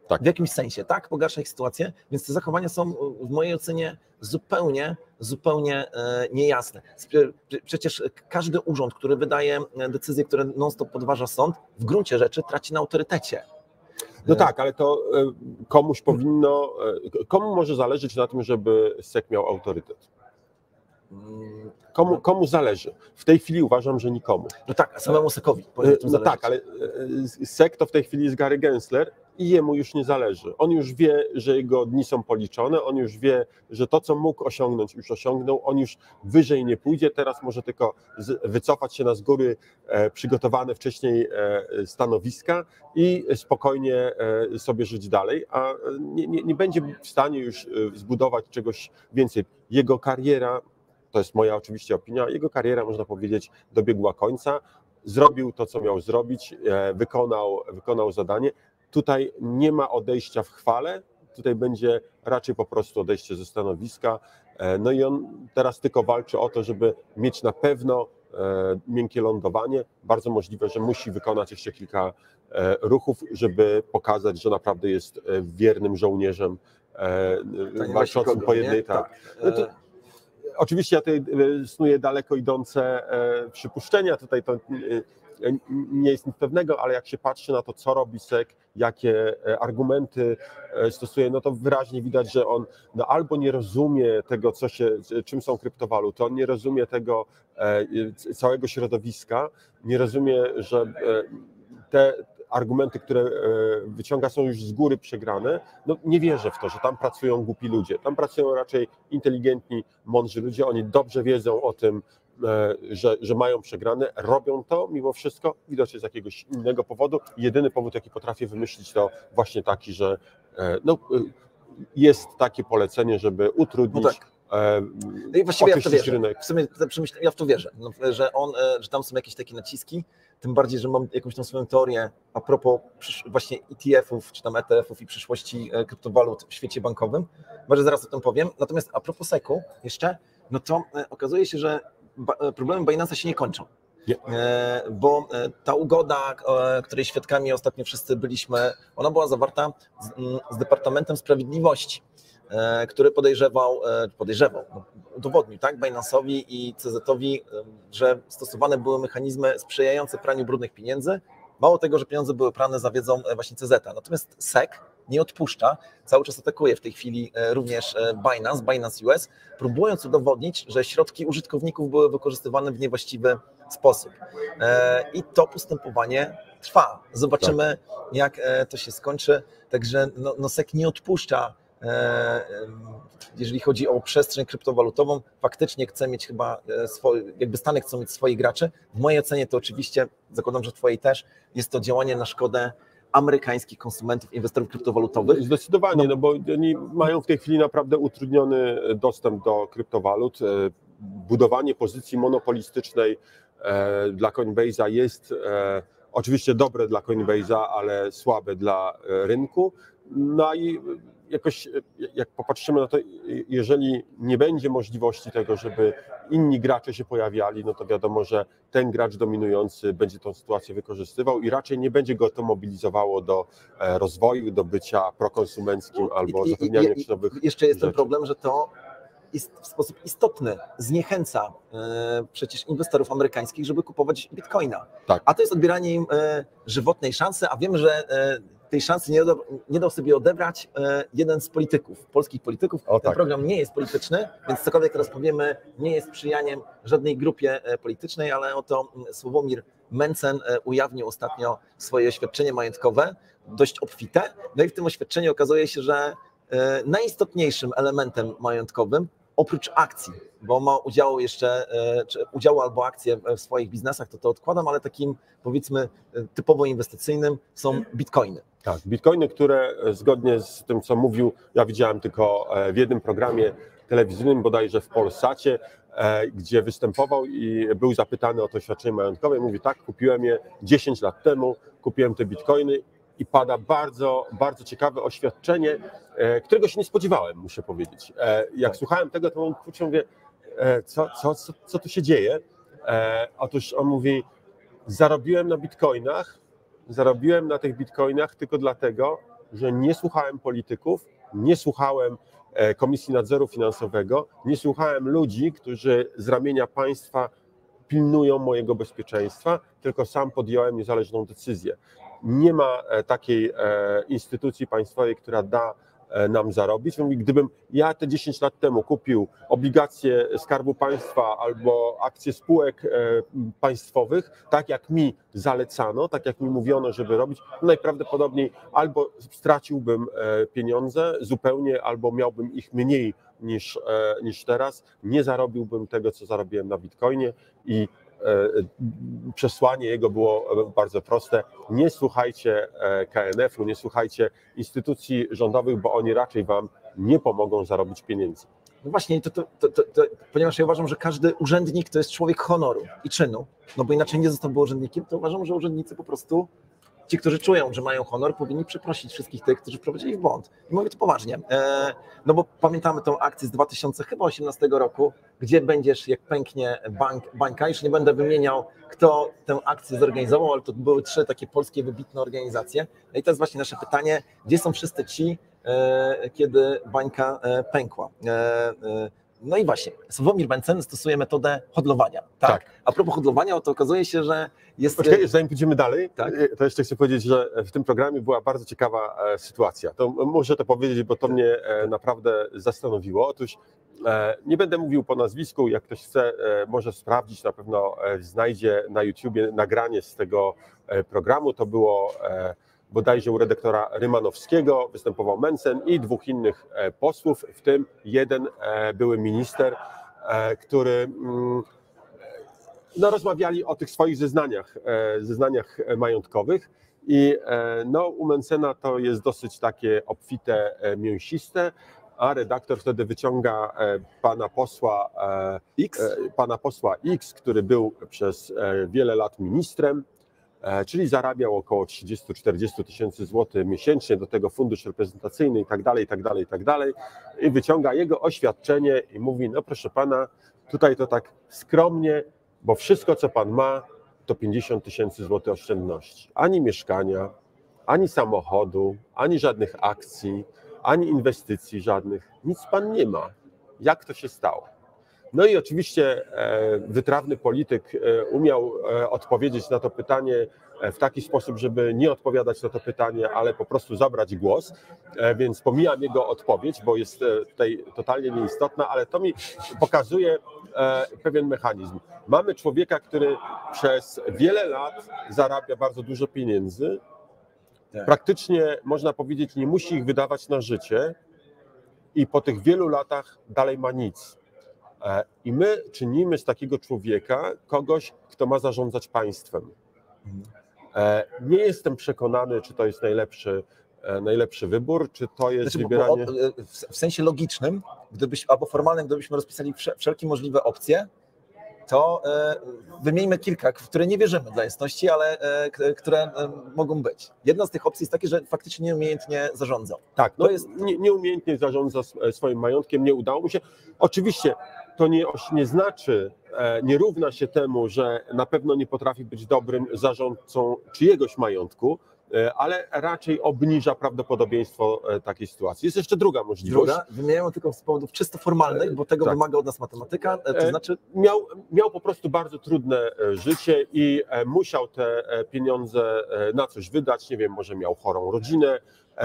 Tak. W jakimś sensie, tak? Pogarsza ich sytuację, więc te zachowania są w mojej ocenie zupełnie niejasne. Przecież każdy urząd, który wydaje decyzje, które non-stop podważa sąd, w gruncie rzeczy traci na autorytecie. No tak, ale to komu może zależeć na tym, żeby SEC miał autorytet? Komu zależy? W tej chwili uważam, że nikomu. No tak, samemu SEC-owi. No tak, ale SEC to w tej chwili jest Gary Gensler i jemu już nie zależy. On już wie, że jego dni są policzone, on już wie, że to, co mógł osiągnąć, już osiągnął, on już wyżej nie pójdzie, teraz może tylko wycofać się na z góry przygotowane wcześniej stanowiska i spokojnie sobie żyć dalej, a nie będzie w stanie już zbudować czegoś więcej. Jego kariera, to jest moja oczywiście opinia, jego kariera, można powiedzieć, dobiegła końca, zrobił to, co miał zrobić, wykonał zadanie. Tutaj nie ma odejścia w chwale, tutaj będzie raczej po prostu odejście ze stanowiska. No i on teraz tylko walczy o to, żeby mieć na pewno miękkie lądowanie. Bardzo możliwe, że musi wykonać jeszcze kilka ruchów, żeby pokazać, że naprawdę jest wiernym żołnierzem walczącym po jednej. Tak. No to, oczywiście ja tutaj snuję daleko idące przypuszczenia, tutaj to nie jest nic pewnego, ale jak się patrzy na to, co robi SEC, jakie argumenty stosuje, no to wyraźnie widać, że on albo nie rozumie tego, czym są kryptowaluty, on nie rozumie tego całego środowiska, nie rozumie, że te argumenty, które wyciąga, są już z góry przegrane. No nie wierzę w to, że tam pracują głupi ludzie. Tam pracują raczej inteligentni, mądrzy ludzie. Oni dobrze wiedzą o tym, że mają przegrane, robią to mimo wszystko, widocznie z jakiegoś innego powodu. Jedyny powód, jaki potrafię wymyślić, to właśnie taki, że jest takie polecenie, żeby utrudnić. No tak. I właściwie ja w to wierzę. Rynek. W sumie ja w to wierzę, że tam są jakieś takie naciski, tym bardziej, że mam jakąś tam swoją teorię a propos właśnie ETF-ów, czy tam ETF-ów i przyszłości kryptowalut w świecie bankowym. Może zaraz o tym powiem. Natomiast a propos SEC-u jeszcze, no to okazuje się, że problemy Binance'a się nie kończą. Bo ta ugoda, której świadkami ostatnio wszyscy byliśmy, ona była zawarta z Departamentem Sprawiedliwości, który udowodnił, tak, Binance'owi i CZ-owi, że stosowane były mechanizmy sprzyjające praniu brudnych pieniędzy. Mało tego, że pieniądze były prane za wiedzą właśnie CZ-a. Natomiast SEC nie odpuszcza, cały czas atakuje w tej chwili również Binance US, próbując udowodnić, że środki użytkowników były wykorzystywane w niewłaściwy sposób. I to postępowanie trwa. Zobaczymy, jak to się skończy. Także SEC nie odpuszcza, jeżeli chodzi o przestrzeń kryptowalutową. Faktycznie chce mieć chyba Stany chcą mieć swoich graczy. W mojej ocenie to oczywiście, zakładam, że twojej też, jest to działanie na szkodę amerykańskich konsumentów, inwestorów kryptowalutowych. Zdecydowanie, bo oni mają w tej chwili naprawdę utrudniony dostęp do kryptowalut. Budowanie pozycji monopolistycznej dla Coinbase'a jest oczywiście dobre dla Coinbase'a, ale słabe dla rynku. No i jakoś, jak popatrzymy na to, jeżeli nie będzie możliwości tego, żeby inni gracze się pojawiali, no to wiadomo, że ten gracz dominujący będzie tą sytuację wykorzystywał i raczej nie będzie go to mobilizowało do rozwoju, do bycia prokonsumenckim albo zapewniania jakichś nowych Jeszcze jest ten rzeczy. problem, że to w sposób istotny zniechęca przecież inwestorów amerykańskich, żeby kupować bitcoina. Tak. A to jest odbieranie im żywotnej szansy, a wiemy, że tej szansy nie dał sobie odebrać jeden z polityków, polskich polityków. Ten program nie jest polityczny, więc cokolwiek teraz powiemy, nie jest sprzyjaniem żadnej grupie politycznej, ale oto Sławomir Mencen ujawnił ostatnio swoje oświadczenie majątkowe, dość obfite. No i w tym oświadczeniu okazuje się, że najistotniejszym elementem majątkowym, oprócz akcji, bo ma udziału albo akcje w swoich biznesach, to odkładam, ale takim, powiedzmy, typowo inwestycyjnym są bitcoiny. Tak, bitcoiny, które zgodnie z tym, co mówił, ja widziałem tylko w jednym programie telewizyjnym, bodajże w Polsacie, gdzie występował i był zapytany o to oświadczenie majątkowe. Mówi tak, kupiłem je 10 lat temu, kupiłem te bitcoiny i pada bardzo, bardzo ciekawe oświadczenie, którego się nie spodziewałem, muszę powiedzieć. Jak słuchałem tego, to mówię, co tu się dzieje? Otóż on mówi, zarobiłem na tych bitcoinach tylko dlatego, że nie słuchałem polityków, nie słuchałem Komisji Nadzoru Finansowego, nie słuchałem ludzi, którzy z ramienia państwa pilnują mojego bezpieczeństwa, tylko sam podjąłem niezależną decyzję. Nie ma takiej instytucji państwowej, która da nam zarobić. Mówi, gdybym ja te 10 lat temu kupił obligacje Skarbu Państwa albo akcje spółek państwowych, tak jak mi zalecano, tak jak mi mówiono, żeby robić, najprawdopodobniej albo straciłbym pieniądze zupełnie, albo miałbym ich mniej niż teraz. Nie zarobiłbym tego, co zarobiłem na Bitcoinie i przesłanie jego było bardzo proste. Nie słuchajcie KNF-u, nie słuchajcie instytucji rządowych, bo oni raczej wam nie pomogą zarobić pieniędzy. No właśnie, ponieważ ja uważam, że każdy urzędnik to jest człowiek honoru i czynu, no bo inaczej nie zostałby urzędnikiem, to uważam, że urzędnicy po prostu, ci, którzy czują, że mają honor, powinni przeprosić wszystkich tych, którzy wprowadzili w błąd. I mówię to poważnie. No bo pamiętamy tą akcję z 2018 roku, gdzie będziesz, jak pęknie bańka. Już nie będę wymieniał, kto tę akcję zorganizował, ale to były 3 takie polskie wybitne organizacje. No i to jest właśnie nasze pytanie, gdzie są wszyscy ci, kiedy bańka pękła. No i właśnie, Sławomir Mencen stosuje metodę hodlowania. Tak? A propos hodlowania, to okazuje się, że jest... Poczekaj, zanim pójdziemy dalej, tak? To jeszcze chcę powiedzieć, że w tym programie była bardzo ciekawa sytuacja. To muszę to powiedzieć, bo to mnie naprawdę zastanowiło. Otóż nie będę mówił po nazwisku, jak ktoś chce, może sprawdzić, na pewno znajdzie na YouTubie nagranie z tego programu. To było bodajże u redaktora Rymanowskiego, występował Mencen i 2 innych posłów, w tym jeden były minister, który rozmawiali o tych swoich zeznaniach majątkowych i u Mencena to jest dosyć takie obfite, mięsiste, a redaktor wtedy wyciąga pana posła X, który był przez wiele lat ministrem, czyli zarabiał około 30-40 tysięcy złotych miesięcznie, do tego fundusz reprezentacyjny i tak dalej, i wyciąga jego oświadczenie i mówi, no proszę pana, tutaj to tak skromnie, bo wszystko, co pan ma, to 50 tysięcy złotych oszczędności. Ani mieszkania, ani samochodu, ani żadnych akcji, ani inwestycji żadnych, nic pan nie ma. Jak to się stało? No i oczywiście wytrawny polityk umiał odpowiedzieć na to pytanie w taki sposób, żeby nie odpowiadać na to pytanie, ale po prostu zabrać głos, więc pomijam jego odpowiedź, bo jest tutaj totalnie nieistotna, ale to mi pokazuje pewien mechanizm. Mamy człowieka, który przez wiele lat zarabia bardzo dużo pieniędzy, praktycznie można powiedzieć, nie musi ich wydawać na życie i po tych wielu latach dalej ma nic. I my czynimy z takiego człowieka kogoś, kto ma zarządzać państwem. Nie jestem przekonany, czy to jest najlepszy wybór, czy to jest wybieranie... W sensie logicznym, albo formalnym, gdybyśmy rozpisali wszelkie możliwe opcje, to wymieńmy kilka, w które nie wierzymy dla jasności, ale które mogą być. Jedna z tych opcji jest taka, że faktycznie nieumiejętnie zarządza. Tak, no, nieumiejętnie zarządza swoim majątkiem, nie udało mu się. Oczywiście to nie znaczy, nie równa się temu, że na pewno nie potrafi być dobrym zarządcą czyjegoś majątku, ale raczej obniża prawdopodobieństwo takiej sytuacji. Jest jeszcze druga możliwość. Wymieniamy tylko z powodów czysto formalnych, bo tego wymaga od nas matematyka, to znaczy... Miał po prostu bardzo trudne życie i musiał te pieniądze na coś wydać, nie wiem, może miał chorą rodzinę,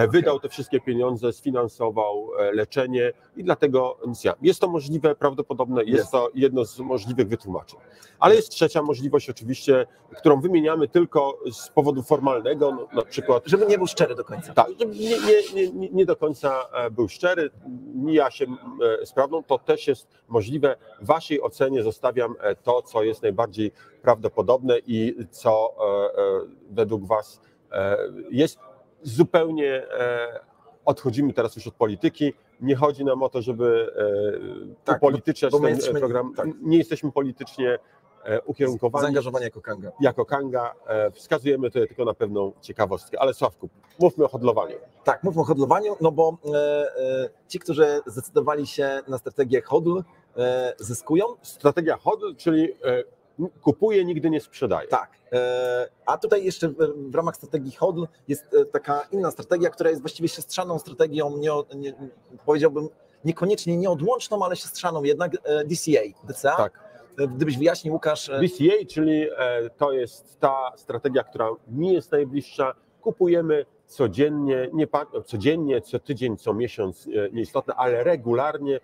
wydał te wszystkie pieniądze, sfinansował leczenie i dlatego nic. Jest to możliwe, prawdopodobne, jest to jedno z możliwych wytłumaczeń. Ale jest trzecia możliwość oczywiście, którą wymieniamy tylko z powodu formalnego, no, na przykład... Żeby nie był szczery do końca. Tak, żeby nie do końca był szczery, mija się z prawdą, to też jest możliwe. W waszej ocenie zostawiam to, co jest najbardziej prawdopodobne i co według was jest. Zupełnie odchodzimy teraz już od polityki. Nie chodzi nam o to, żeby upolityczniać ten program. Tak. Nie jesteśmy politycznie ukierunkowani. Zaangażowani jako Kanga. Jako Kanga. Wskazujemy tutaj tylko na pewną ciekawostkę. Ale Sławku, mówmy o hodlowaniu. Tak, mówmy o hodlowaniu, no bo ci, którzy zdecydowali się na strategię hodl, zyskują. Strategia hodl, czyli kupuje, nigdy nie sprzedaje. Tak. A tutaj jeszcze w ramach strategii hodl jest taka inna strategia, która jest właściwie siostrzaną strategią, powiedziałbym niekoniecznie nieodłączną, ale siostrzaną jednak DCA. Tak. Gdybyś wyjaśnił, Łukasz. DCA, czyli to jest ta strategia, która mi jest najbliższa. Kupujemy codziennie, codziennie, co tydzień, co miesiąc, nieistotne, ale regularnie.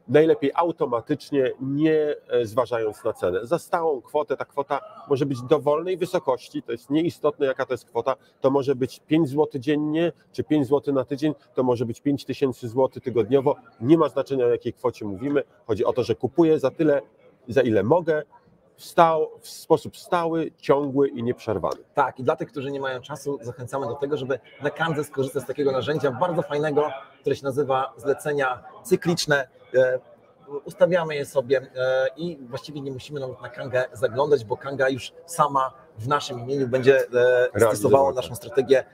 Najlepiej automatycznie, nie zważając na cenę. Za stałą kwotę, ta kwota może być dowolnej wysokości, to jest nieistotne jaka to jest kwota, to może być 5 zł dziennie, czy 5 zł na tydzień, to może być 5000 zł tygodniowo, nie ma znaczenia o jakiej kwocie mówimy, chodzi o to, że kupuję za tyle, za ile mogę, w sposób stały, ciągły i nieprzerwany. Tak, i dla tych, którzy nie mają czasu, zachęcamy do tego, żeby na Kandze skorzystać z takiego narzędzia bardzo fajnego, które się nazywa zlecenia cykliczne. Ustawiamy je sobie i właściwie nie musimy nawet na Kangę zaglądać, bo Kanga już sama w naszym imieniu będzie stosowała naszą strategię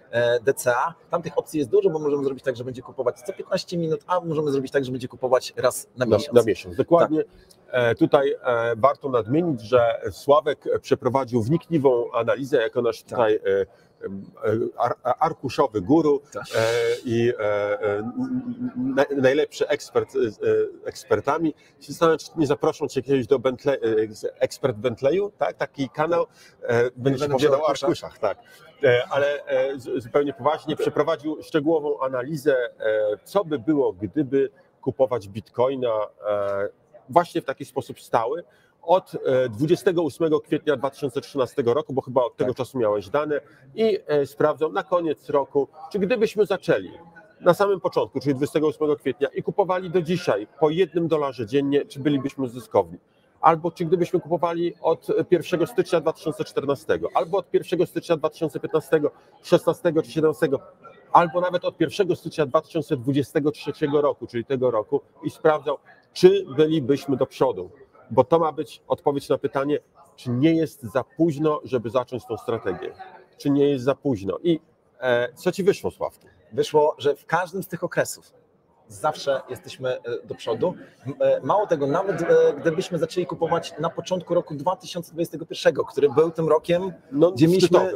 DCA. Tam tych opcji jest dużo, bo możemy zrobić tak, że będzie kupować co 15 minut, a możemy zrobić tak, że będzie kupować raz na miesiąc. Na miesiąc, dokładnie. Tak. Tutaj warto nadmienić, że Sławek przeprowadził wnikliwą analizę jako nasz tutaj arkuszowy guru i najlepszy ekspert z ekspertami. Zastanawiam się, czy nie zaproszą cię kiedyś do ekspert Bentleyu, tak? Taki kanał, będzie opowiadał o arkuszach, tak. Ale zupełnie poważnie przeprowadził szczegółową analizę, co by było, gdyby kupować bitcoina właśnie w taki sposób stały. Od 28 kwietnia 2013 roku, bo chyba od tego czasu miałeś dane i sprawdzą na koniec roku, czy gdybyśmy zaczęli na samym początku, czyli 28 kwietnia i kupowali do dzisiaj po $1 dziennie, czy bylibyśmy zyskowni. Albo czy gdybyśmy kupowali od 1 stycznia 2014, albo od 1 stycznia 2015, 16 czy 17, albo nawet od 1 stycznia 2023 roku, czyli tego roku i sprawdzał, czy bylibyśmy do przodu. Bo to ma być odpowiedź na pytanie, czy nie jest za późno, żeby zacząć tą strategię. Czy nie jest za późno. I co ci wyszło, Sławku? Wyszło, że w każdym z tych okresów zawsze jesteśmy do przodu. Mało tego, nawet gdybyśmy zaczęli kupować na początku roku 2021, który był tym rokiem, gdzie mieliśmy,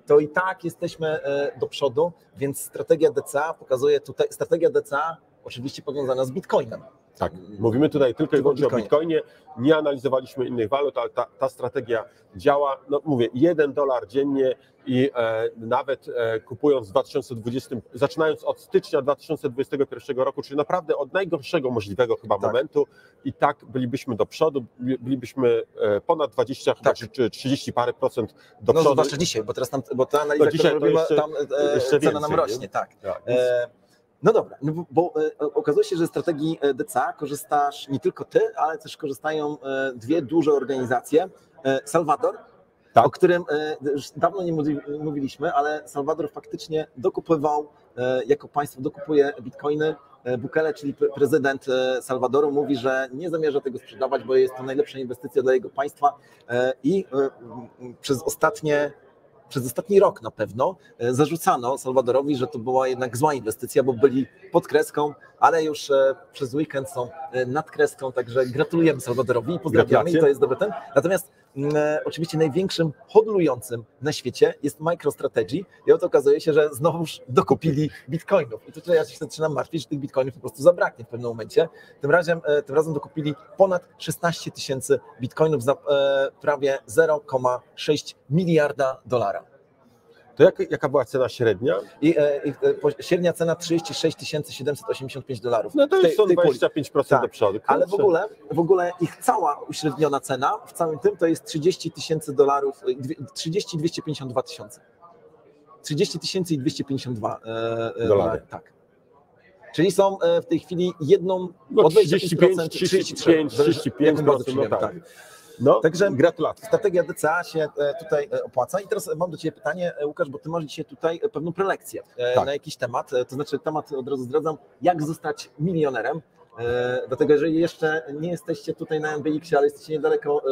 to i tak jesteśmy do przodu, więc strategia DCA pokazuje tutaj, strategia DCA oczywiście powiązana z Bitcoinem. Tak, mówimy tutaj tylko i wyłącznie o Bitcoinie, nie analizowaliśmy innych walut, ale ta strategia działa. No mówię, $1 dziennie i nawet kupując w 2020, zaczynając od stycznia 2021 roku, czyli naprawdę od najgorszego możliwego chyba momentu i tak bylibyśmy do przodu, bylibyśmy ponad 20 chyba, czy 30 parę procent do przodu. No zwłaszcza dzisiaj, bo teraz bo ta analiza, dzisiaj którą robimy, jeszcze tam cena więcej, nam rośnie, tak. Więc... No dobra, no bo okazuje się, że z strategii DCA korzystasz nie tylko ty, ale też korzystają dwie duże organizacje. Salvador, o którym już dawno nie mówiliśmy, ale Salvador faktycznie dokupywał, jako państwo dokupuje bitcoiny. Bukele, czyli prezydent Salwadoru, mówi, że nie zamierza tego sprzedawać, bo jest to najlepsza inwestycja dla jego państwa i przez ostatni rok na pewno zarzucano Salwadorowi, że to była jednak zła inwestycja, bo byli pod kreską, ale już przez weekend są nad kreską, także gratulujemy Salwadorowi i pozdrawiamy i to jest dobry ten. Natomiast oczywiście największym hodlującym na świecie jest MicroStrategy i oto okazuje się, że znowuż dokupili bitcoinów. I tutaj ja się zaczynam martwić, że tych bitcoinów po prostu zabraknie w pewnym momencie. Tym razem dokupili ponad 16 000 bitcoinów za prawie 0,6 miliarda dolara. To jaka była cena średnia? Średnia cena $36 785. No to jest 25% do przodu. Ale w ogóle ich cała uśredniona cena w całym tym to jest $30 252 tysiące. 30 252 dolary. Tak. Czyli są w tej chwili jedną od 35%. Tak. No, także gratulacje. Strategia DCA się tutaj opłaca. I teraz mam do Ciebie pytanie, Łukasz, bo Ty masz dzisiaj tutaj pewną prelekcję na jakiś temat. To znaczy temat, od razu zdradzam, jak zostać milionerem. Dlatego, jeżeli jeszcze nie jesteście tutaj na NBX-ie, ale jesteście niedaleko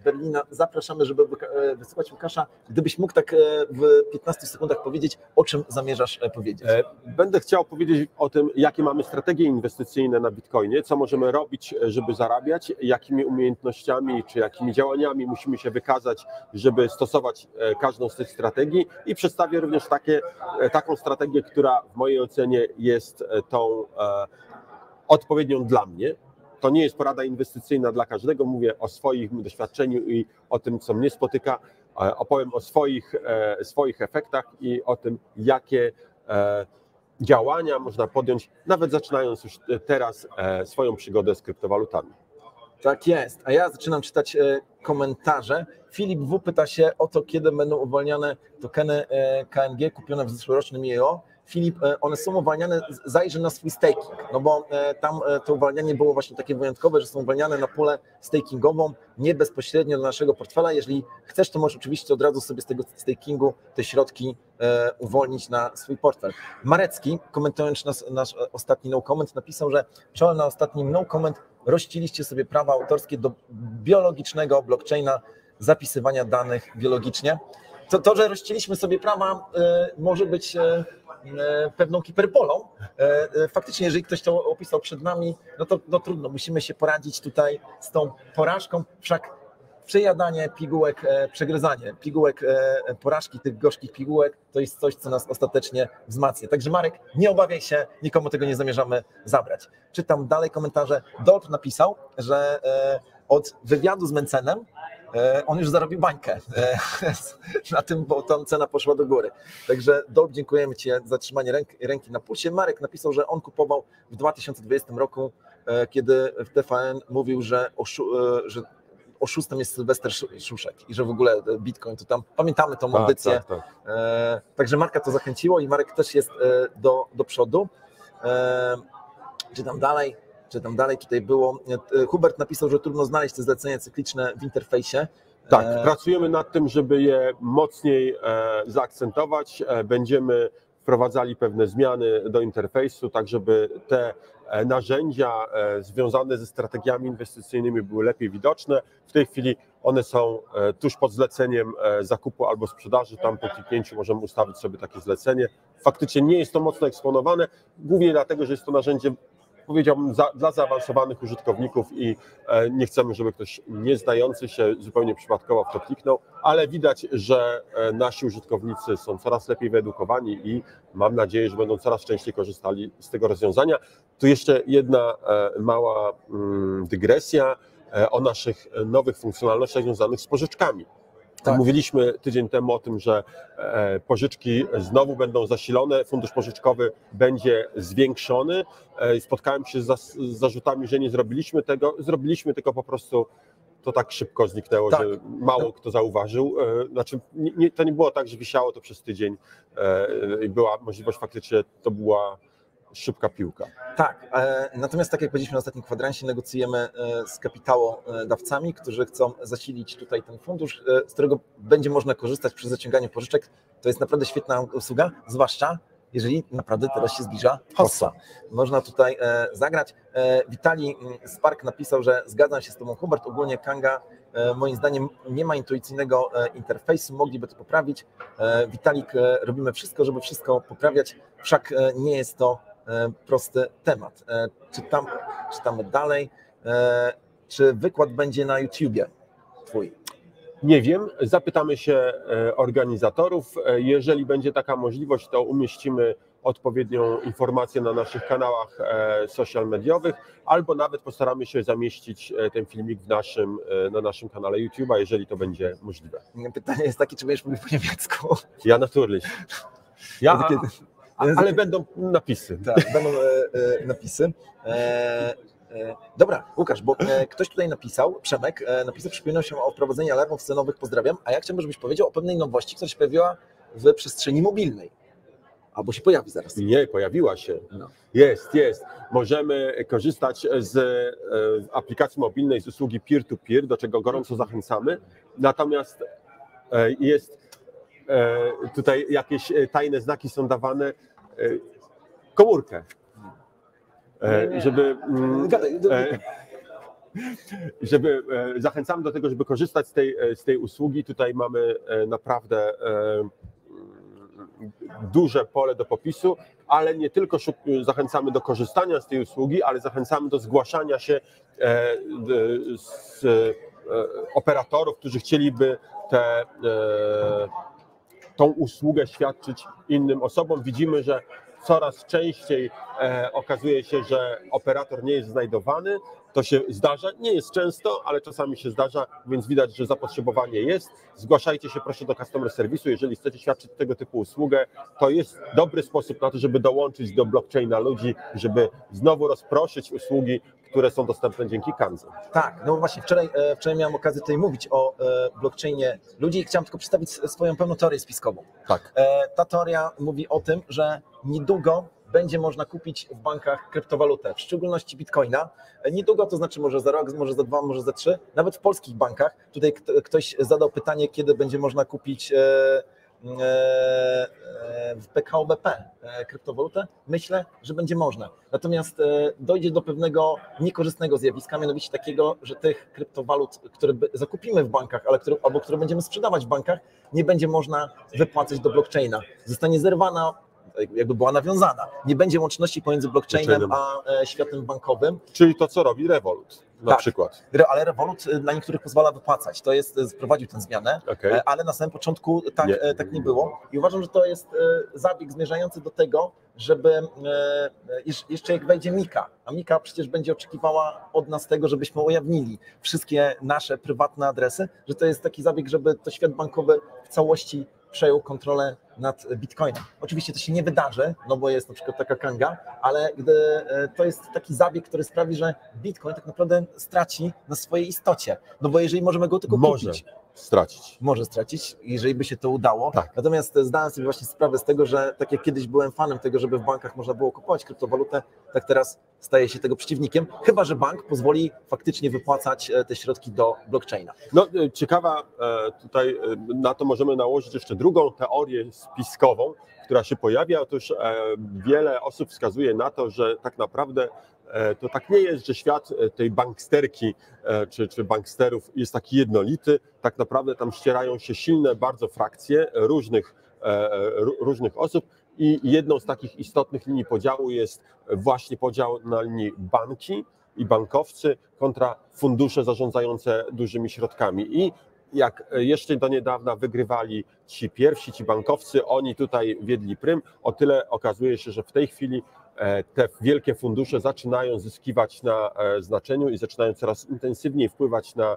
Berlina, zapraszamy, żeby wysłuchać Łukasza. Gdybyś mógł tak w 15 sekundach powiedzieć, o czym zamierzasz powiedzieć. Będę chciał powiedzieć o tym, jakie mamy strategie inwestycyjne na Bitcoinie, co możemy robić, żeby zarabiać, jakimi umiejętnościami czy jakimi działaniami musimy się wykazać, żeby stosować każdą z tych strategii i przedstawię również taką strategię, która w mojej ocenie jest tą odpowiednią dla mnie. To nie jest porada inwestycyjna dla każdego, mówię o swoim doświadczeniu i o tym, co mnie spotyka, opowiem o swoich efektach i o tym, jakie działania można podjąć, nawet zaczynając już teraz swoją przygodę z kryptowalutami. Tak jest, a ja zaczynam czytać komentarze. Filip W. pyta się o to, kiedy będą uwalniane tokeny KNG kupione w zeszłorocznym IEO. Filip, one są uwalniane, zajrzyj na swój staking, no bo tam to uwalnianie było właśnie takie wyjątkowe, że są uwalniane na pulę stakingową, nie bezpośrednio do naszego portfela. Jeżeli chcesz, to możesz oczywiście od razu sobie z tego stakingu te środki uwolnić na swój portfel. Marecki, komentując nasz ostatni no comment, napisał, że czołem na ostatnim no comment rościliście sobie prawa autorskie do biologicznego blockchaina, zapisywania danych biologicznie. To, że rozcięliśmy sobie prawa, może być pewną hiperbolą. Faktycznie, jeżeli ktoś to opisał przed nami, no trudno, musimy się poradzić tutaj z tą porażką, wszak przejadanie pigułek, przegryzanie pigułek porażki, tych gorzkich pigułek, to jest coś, co nas ostatecznie wzmacnia. Także Marek, nie obawiaj się, nikomu tego nie zamierzamy zabrać. Czytam dalej komentarze. Dolp napisał, że od wywiadu z Mencenem on już zarobił bańkę na tym, bo tam cena poszła do góry. Także Dolp, dziękujemy Ci za trzymanie ręki na pulsie. Marek napisał, że on kupował w 2020 roku, kiedy w TVN mówił, że oszustem jest Sylwester Szuszek i że w ogóle Bitcoin to tam, pamiętamy tą audycję. Tak. Także Marka to zachęciło i Marek też jest do przodu. Czytam dalej, tutaj było. Hubert napisał, że trudno znaleźć te zlecenia cykliczne w interfejsie. Tak, pracujemy nad tym, żeby je mocniej zaakcentować. Będziemy wprowadzali pewne zmiany do interfejsu, tak żeby te narzędzia związane ze strategiami inwestycyjnymi były lepiej widoczne. W tej chwili one są tuż pod zleceniem zakupu albo sprzedaży. Tam po kliknięciu możemy ustawić sobie takie zlecenie. Faktycznie nie jest to mocno eksponowane, głównie dlatego, że jest to narzędzie, powiedziałbym, dla zaawansowanych użytkowników i nie chcemy, żeby ktoś nie zdający się zupełnie przypadkowo w to kliknął, ale widać, że nasi użytkownicy są coraz lepiej wyedukowani i mam nadzieję, że będą coraz częściej korzystali z tego rozwiązania. Tu jeszcze jedna mała dygresja o naszych nowych funkcjonalnościach związanych z pożyczkami. Tak. Mówiliśmy tydzień temu o tym, że pożyczki znowu będą zasilone, fundusz pożyczkowy będzie zwiększony. Spotkałem się z zarzutami, że nie zrobiliśmy tego. Zrobiliśmy, tylko po prostu to tak szybko zniknęło, Tak. że mało kto zauważył. Znaczy, to nie było tak, że wisiało to przez tydzień i była możliwość faktycznie, to była szybka piłka. Tak, natomiast tak jak powiedzieliśmy na ostatnim kwadransie, negocjujemy z kapitałodawcami, którzy chcą zasilić tutaj ten fundusz, z którego będzie można korzystać przy zaciąganiu pożyczek. To jest naprawdę świetna usługa, zwłaszcza jeżeli naprawdę teraz się zbliża hossa. Można tutaj zagrać. Witali Spark napisał, że zgadzam się z Tobą, Hubert, ogólnie Kanga moim zdaniem nie ma intuicyjnego interfejsu, mogliby to poprawić. Witalik, robimy wszystko, żeby wszystko poprawiać, wszak nie jest to prosty temat. Czytamy dalej. Czy wykład będzie na YouTubie Twój? Nie wiem, zapytamy się organizatorów. Jeżeli będzie taka możliwość, to umieścimy odpowiednią informację na naszych kanałach social mediowych, albo nawet postaramy się zamieścić ten filmik na naszym kanale YouTube'a, jeżeli to będzie możliwe. Pytanie jest takie, czy będziesz mówił po niemiecku? Ja natürlich. Ale będą napisy. Tak, będą napisy. Dobra, Łukasz, bo ktoś tutaj napisał, Przemek, przypominał się o wprowadzeniu alarmów cenowych, pozdrawiam, a ja chciałbym, żebyś powiedział o pewnej nowości, która się pojawiła w przestrzeni mobilnej. Albo się pojawi zaraz. Nie, pojawiła się. No. Jest. Możemy korzystać z aplikacji mobilnej, z usługi peer-to-peer, do czego gorąco zachęcamy. Natomiast jest tutaj jakieś tajne znaki są dawane. Komórkę. Żeby zachęcamy do tego, żeby korzystać z tej usługi. Tutaj mamy naprawdę duże pole do popisu, ale nie tylko zachęcamy do korzystania z tej usługi, ale zachęcamy do zgłaszania się z operatorów, którzy chcieliby tą usługę świadczyć innym osobom. Widzimy, że coraz częściej okazuje się, że operator nie jest znajdowany. To się zdarza, nie jest często, ale czasami się zdarza, więc widać, że zapotrzebowanie jest. Zgłaszajcie się proszę do customer serwisu, jeżeli chcecie świadczyć tego typu usługę. To jest dobry sposób na to, żeby dołączyć do blockchaina ludzi, żeby znowu rozproszyć usługi, które są dostępne dzięki Kandze. Tak, no właśnie wczoraj miałem okazję tutaj mówić o blockchainie ludzi i chciałem tylko przedstawić swoją pełną teorię spiskową. Tak. Ta teoria mówi o tym, że niedługo będzie można kupić w bankach kryptowalutę, w szczególności bitcoina. Niedługo, to znaczy może za rok, może za 2, może za 3, nawet w polskich bankach. Tutaj ktoś zadał pytanie, kiedy będzie można kupić w PKO BP kryptowalutę. Myślę, że będzie można. Natomiast dojdzie do pewnego niekorzystnego zjawiska, mianowicie takiego, że tych kryptowalut, które zakupimy w bankach, albo które będziemy sprzedawać w bankach, nie będzie można wypłacać do blockchaina. Zostanie zerwana, jakby była nawiązana. Nie będzie łączności pomiędzy blockchainem a światem bankowym. Czyli to, co robi Revolut na przykład. Ale Revolut dla niektórych pozwala wypłacać. To jest, wprowadził tę zmianę, ale na samym początku tak nie było. I uważam, że to jest zabieg zmierzający do tego, żeby jeszcze jak wejdzie Mika, a Mika przecież będzie oczekiwała od nas tego, żebyśmy ujawnili wszystkie nasze prywatne adresy, że to jest taki zabieg, żeby to świat bankowy w całości przejął kontrolę nad Bitcoinem. Oczywiście to się nie wydarzy, no bo jest na przykład taka Kanga, ale to jest taki zabieg, który sprawi, że Bitcoin tak naprawdę straci na swojej istocie. No bo jeżeli możemy go tylko kupić. Może stracić, jeżeli by się to udało. Tak. Natomiast zdałem sobie właśnie sprawę z tego, że tak jak kiedyś byłem fanem tego, żeby w bankach można było kupować kryptowalutę, tak teraz staję się tego przeciwnikiem, chyba że bank pozwoli faktycznie wypłacać te środki do blockchaina. No ciekawa, tutaj na to możemy nałożyć jeszcze drugą teorię spiskową, która się pojawia. Otóż wiele osób wskazuje na to, że tak naprawdę to tak nie jest, że świat tej banksterki czy banksterów jest taki jednolity. Tak naprawdę tam ścierają się silne bardzo frakcje różnych osób i jedną z takich istotnych linii podziału jest właśnie podział na linii banki i bankowcy kontra fundusze zarządzające dużymi środkami. I jak jeszcze do niedawna wygrywali ci pierwsi, ci bankowcy, oni tutaj wiedli prym, o tyle okazuje się, że w tej chwili te wielkie fundusze zaczynają zyskiwać na znaczeniu i zaczynają coraz intensywniej wpływać na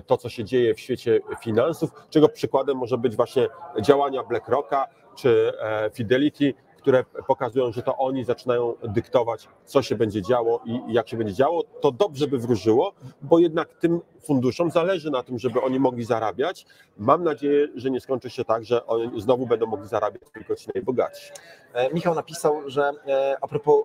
to, co się dzieje w świecie finansów, czego przykładem może być właśnie działania BlackRocka czy Fidelity, które pokazują, że to oni zaczynają dyktować, co się będzie działo i jak się będzie działo. To dobrze by wróżyło, bo jednak tym funduszom zależy na tym, żeby oni mogli zarabiać. Mam nadzieję, że nie skończy się tak, że oni znowu będą mogli zarabiać tylko ci najbogatsi. Michał napisał, że a propos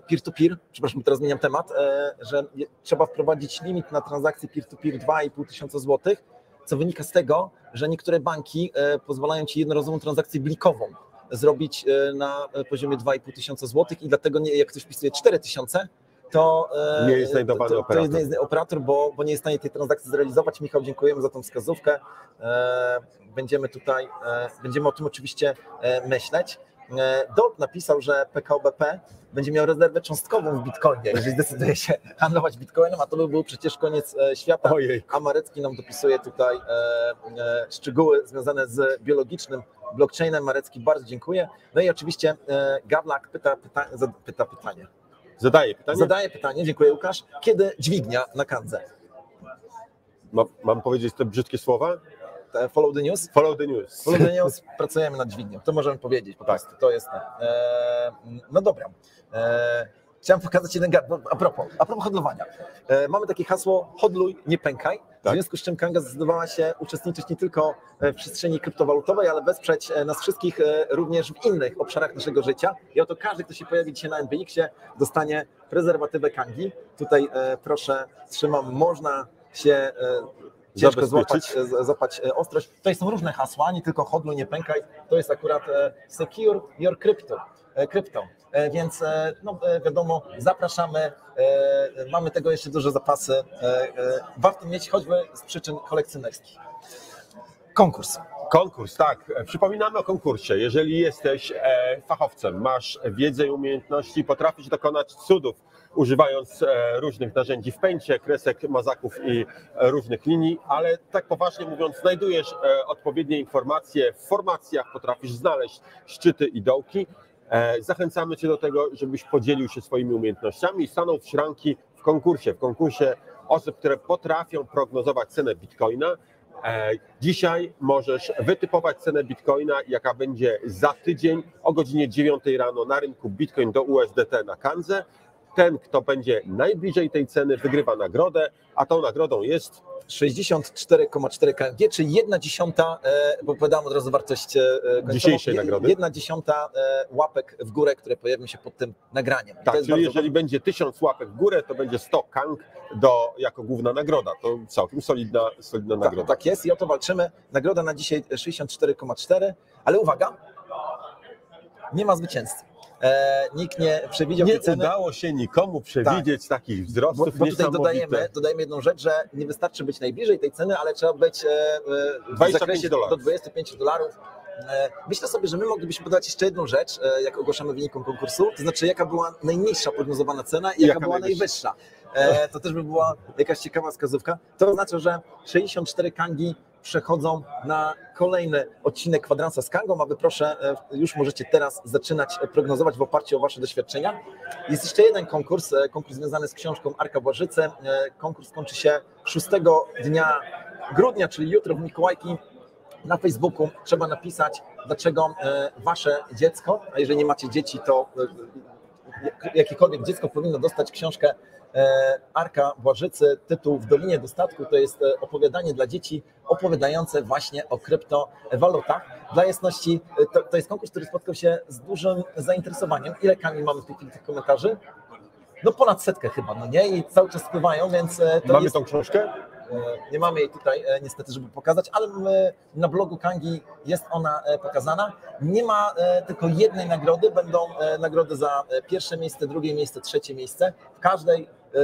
peer-to-peer, przepraszam, teraz zmieniam temat, że trzeba wprowadzić limit na transakcje peer-to-peer 2,5 tysiąca złotych, co wynika z tego, że niektóre banki pozwalają ci jednorazową transakcję blikową zrobić na poziomie 2,5 tysiąca złotych i dlatego jak ktoś wpisuje 4 tysiące, to nie jest znajdowany operator. To jest operator, bo nie jest w stanie tej transakcji zrealizować. Michał, dziękujemy za tą wskazówkę. Będziemy o tym oczywiście myśleć. Dolt napisał, że PKO BP będzie miał rezerwę cząstkową w Bitcoinie, jeżeli zdecyduje się handlować Bitcoinem, a to by był przecież koniec świata. Ojej. A Marecki nam dopisuje tutaj szczegóły związane z biologicznym blockchainem. Marecki, bardzo dziękuję. No i oczywiście Gawlak pyta pytanie. Zadaje pytanie, dziękuję Łukasz. Kiedy dźwignia na Kandze? Mam powiedzieć te brzydkie słowa? Follow the news? Follow the news. Follow the news, pracujemy nad dźwignią, to możemy powiedzieć po prostu, to jest no dobra. Chciałem pokazać jeden a propos hodlowania. Mamy takie hasło hodluj, nie pękaj, w związku z czym Kanga zdecydowała się uczestniczyć nie tylko w przestrzeni kryptowalutowej, ale wesprzeć nas wszystkich również w innych obszarach naszego życia. I oto każdy, kto się pojawi dzisiaj na NBX-ie, dostanie prezerwatywę Kangi. Tutaj proszę, trzymam, można się ciężko złapać ostrość. Tutaj są różne hasła, nie tylko hodluj, nie pękaj, to jest akurat secure your crypto. Więc no, wiadomo, zapraszamy, mamy tego jeszcze duże zapasy, warto mieć choćby z przyczyn kolekcjonerskich. Konkurs, tak. Przypominamy o konkursie. Jeżeli jesteś fachowcem, masz wiedzę i umiejętności, potrafisz dokonać cudów, używając różnych narzędzi w pęcie, kresek, mazaków i różnych linii, ale tak poważnie mówiąc, znajdujesz odpowiednie informacje w formacjach, potrafisz znaleźć szczyty i dołki. Zachęcamy Cię do tego, żebyś podzielił się swoimi umiejętnościami i stanął w szranki w konkursie osób, które potrafią prognozować cenę Bitcoina. Dzisiaj możesz wytypować cenę Bitcoina, jaka będzie za tydzień o godzinie 9 rano na rynku Bitcoin do USDT na Kandze. Ten, kto będzie najbliżej tej ceny, wygrywa nagrodę, a tą nagrodą jest 64,4 KNG, czyli 1/10, bo podam od razu wartość dzisiejszej nagrody. 1/10 łapek w górę, które pojawią się pod tym nagraniem. Tak, czyli jeżeli będzie 1000 łapek w górę, to będzie 100 KANG jako główna nagroda. To całkiem solidna nagroda. Tak jest i o to walczymy. Nagroda na dzisiaj 64,4, ale uwaga, nie ma zwycięzcy. Nikt nie przewidział tej ceny. Nie udało się nikomu przewidzieć takich wzrostów. Bo tutaj dodajemy jedną rzecz, że nie wystarczy być najbliżej tej ceny, ale trzeba być w zakresie do $25. Myślę sobie, że my moglibyśmy podać jeszcze jedną rzecz, jak ogłaszamy wynikom konkursu, to znaczy jaka była najniższa prognozowana cena i jaka była najwyższa. To też by była jakaś ciekawa wskazówka. To oznacza, że 64 kangi przechodzą na kolejny odcinek Kwadransa z Kangą, a wy proszę, już możecie teraz zaczynać prognozować w oparciu o wasze doświadczenia. Jest jeszcze jeden konkurs związany z książką Arka Błażycy. Konkurs kończy się 6 dnia grudnia, czyli jutro w Mikołajki. Na Facebooku trzeba napisać, dlaczego wasze dziecko, a jeżeli nie macie dzieci, to jakiekolwiek dziecko powinno dostać książkę Arka Błażycy, tytuł W Dolinie Dostatku. To jest opowiadanie dla dzieci opowiadające właśnie o kryptowalutach. Dla jasności, to jest konkurs, który spotkał się z dużym zainteresowaniem. Ile Kamil mamy w tej chwili tych komentarzy? No ponad 100 chyba, no nie? I cały czas spływają, więc to mamy jest... tą książkę? Nie mamy jej tutaj niestety, żeby pokazać, ale na blogu Kangi jest ona pokazana. Nie ma tylko jednej nagrody, będą nagrody za pierwsze miejsce, drugie miejsce, trzecie miejsce.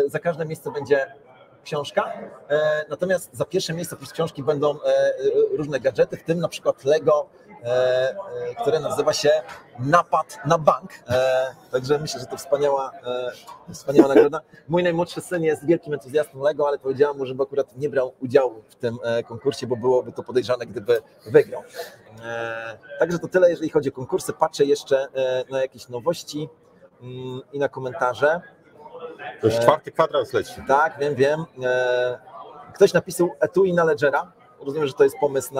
Za każde miejsce będzie książka, natomiast za pierwsze miejsce plus książki będą różne gadżety, w tym na przykład Lego, które nazywa się Napad na bank. Także myślę, że to wspaniała nagroda. Mój najmłodszy syn jest wielkim entuzjastą Lego, ale powiedziałam mu, żeby akurat nie brał udziału w tym konkursie, bo byłoby to podejrzane, gdyby wygrał. Także to tyle, jeżeli chodzi o konkursy. Patrzę jeszcze na jakieś nowości. i na komentarze. To już 4. kwadrans leci. Tak, wiem. Ktoś napisał etui na Ledgera. Rozumiem, że to jest pomysł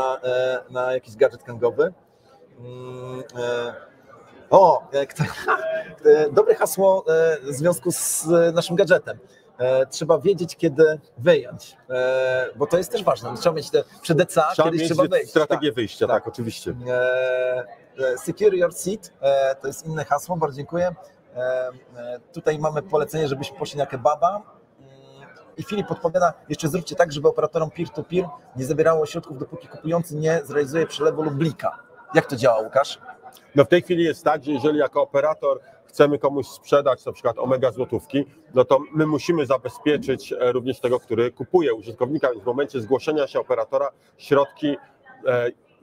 na jakiś gadżet kangowy. Dobre hasło w związku z naszym gadżetem. Trzeba wiedzieć, kiedy wyjąć, bo to jest też ważne. Trzeba mieć te przed ECA, kiedyś trzeba wyjść. Strategię wyjścia, tak, oczywiście. Secure your seat, to jest inne hasło, bardzo dziękuję. Tutaj mamy polecenie, żebyśmy poszli na kebaba. I Filip podpowiada, jeszcze zróbcie tak, żeby operatorom peer-to-peer nie zabierało środków, dopóki kupujący nie zrealizuje przelewu lub blika. Jak to działa, Łukasz? No w tej chwili jest tak, że jeżeli jako operator chcemy komuś sprzedać na przykład omega złotówki, no to my musimy zabezpieczyć również tego, który kupuje użytkownika, więc w momencie zgłoszenia się operatora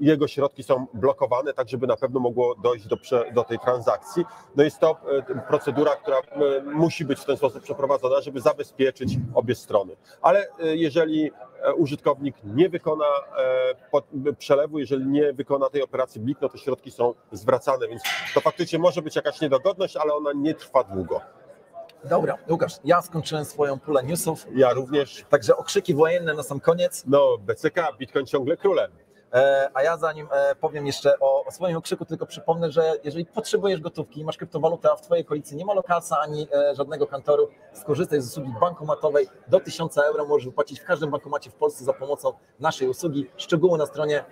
jego środki są blokowane, tak żeby na pewno mogło dojść do tej transakcji. No jest to procedura, która musi być w ten sposób przeprowadzona, żeby zabezpieczyć obie strony. Ale jeżeli użytkownik nie wykona przelewu, jeżeli nie wykona tej operacji blik, no to środki są zwracane, więc to faktycznie może być jakaś niedogodność, ale ona nie trwa długo. Dobra, Łukasz, ja skończyłem swoją pulę newsów. Ja również. Także okrzyki wojenne na sam koniec. No, BCK, Bitcoin ciągle królem. A ja zanim powiem jeszcze o swoim okrzyku, tylko przypomnę, że jeżeli potrzebujesz gotówki i masz kryptowalutę, a w Twojej okolicy nie ma lokalsa ani żadnego kantoru, skorzystaj z usługi bankomatowej. Do 1000 euro możesz wypłacić w każdym bankomacie w Polsce za pomocą naszej usługi. Szczegóły na stronie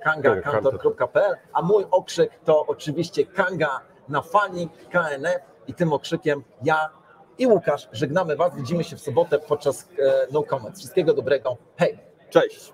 kangakantor.pl. A mój okrzyk to oczywiście Kanga na fali KNF i tym okrzykiem ja i Łukasz żegnamy Was. Widzimy się w sobotę podczas No Comments. Wszystkiego dobrego. Hej! Cześć!